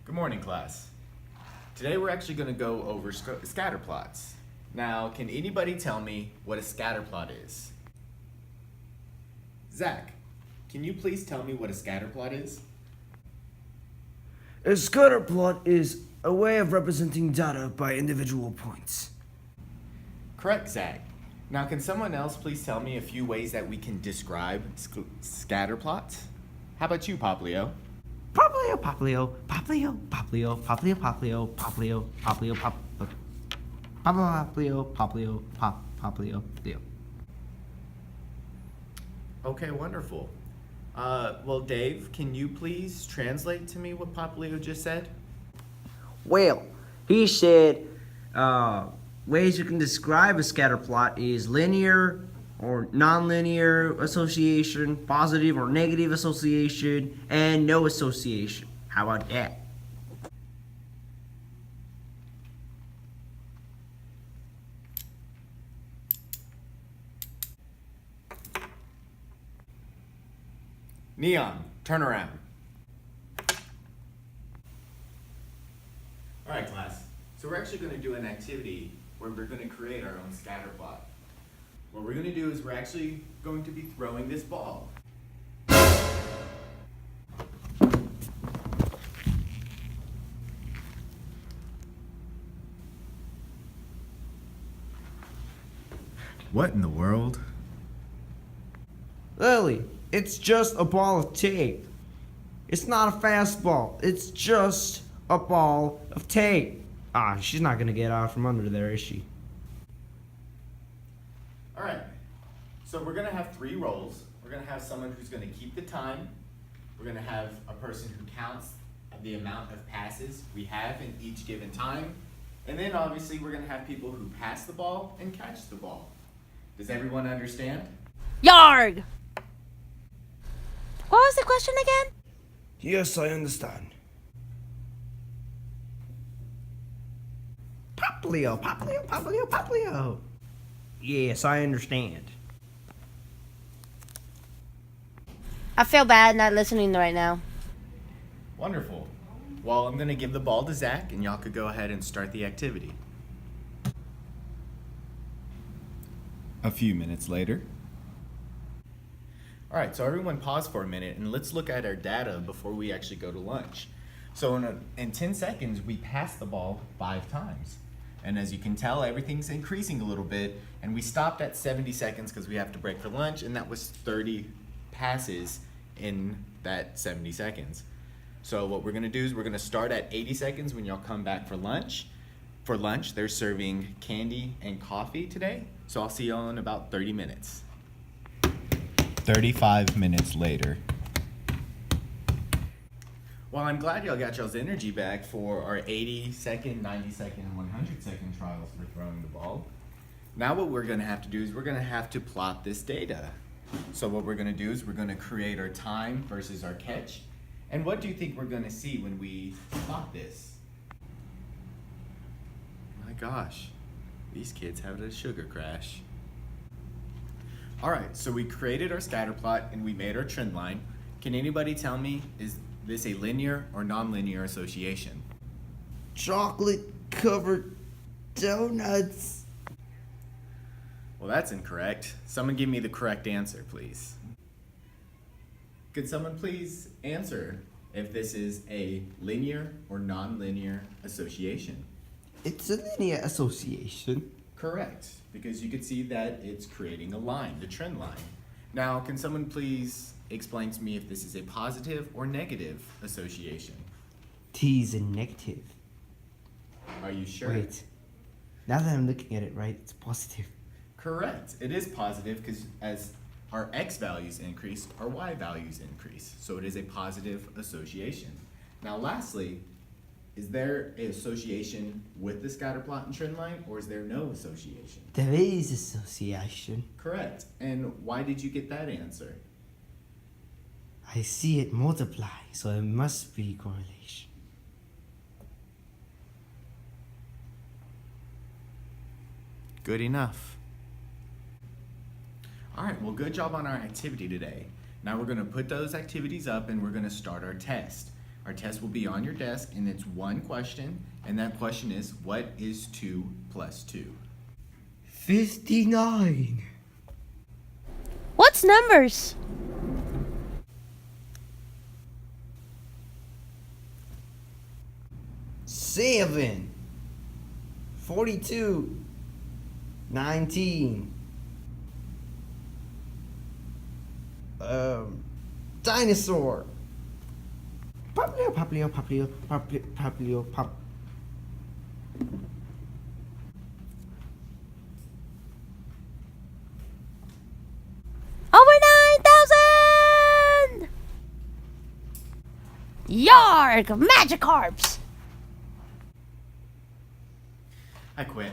Good morning, class. Today we're actually going to go over scatter plots. Now, can anybody tell me what a scatter plot is? Zach, can you please tell me what a scatter plot is? A scatter plot is a way of representing data by individual points. Correct, Zach. Now, can someone else please tell me a few ways that we can describe scatter plots? How about you, Poplio? Poplio, Poplio, Poplio, Poplio, Poplio, Poplio, Poplio, Poplio, Poplio, Poplio, Poplio, Leo. Okay, wonderful. Well, Dave, can you please translate to me what Poplio just said? Well, he said ways you can describe a scatter plot is linear or nonlinear association, positive or negative association, and no association. How about that? Neon, turn around. All right, class. So we're actually going to do an activity where we're going to create our own scatter plot. What we're going to do is we're actually going to be throwing this ball. What in the world? Lily, it's just a ball of tape. It's not a fastball. It's just a ball of tape. She's not gonna get out from under there, is she? All right. So we're going to have 3 roles. We're going to have someone who's going to keep the time. We're going to have a person who counts the amount of passes we have in each given time. And then obviously we're going to have people who pass the ball and catch the ball. Does everyone understand? Yarg! What was the question again? Yes, I understand. Poplio, Poplio, Poplio, Poplio. Yes, I understand. I feel bad not listening right now. Wonderful. Well, I'm going to give the ball to Zach, and y'all could go ahead and start the activity. A few minutes later. All right, so everyone pause for a minute, and let's look at our data before we actually go to lunch. So in 10 seconds, we passed the ball 5 times. And as you can tell, everything's increasing a little bit, and we stopped at 70 seconds because we have to break for lunch, and that was 30 passes in that 70 seconds. So what we're gonna do is we're gonna start at 80 seconds when y'all come back for lunch. For lunch, they're serving candy and coffee today, so I'll see y'all in about 30 minutes. 35 minutes later. Well, I'm glad y'all got y'all's energy back for our 80-second, 90-second, and 100-second trials for throwing the ball. Now what we're gonna have to do is we're gonna have to plot this data. So what we're gonna do is we're gonna create our time versus our catch. And what do you think we're gonna see when we plot this? My gosh, these kids have a sugar crash. All right, so we created our scatter plot and we made our trend line. Can anybody tell me, is this a linear or nonlinear association? Chocolate covered donuts. Well, that's incorrect. Someone give me the correct answer, please. Could someone please answer if this is a linear or nonlinear association? It's a linear association. Correct, because you could see that it's creating a line, the trend line. Now, can someone please explain to me if this is a positive or negative association? T is a negative. Are you sure? Wait. Now that I'm looking at it right, it's positive. Correct. It is positive because as our x values increase, our y values increase. So it is a positive association. Now lastly, is there an association with the scatter plot and trend line, or is there no association? There is association. Correct. And why did you get that answer? I see it multiply, so it must be correlation. Good enough. All right, well, good job on our activity today. Now we're gonna put those activities up and we're gonna start our test. Our test will be on your desk, and it's one question, and that question is, what is 2 plus 2? 59. What's numbers? Seven. 42. 19. Dinosaur. Paplio, paplio, paplio, paplio, paplio, pap. Over 9,000! Yarg! Magikarps! I quit.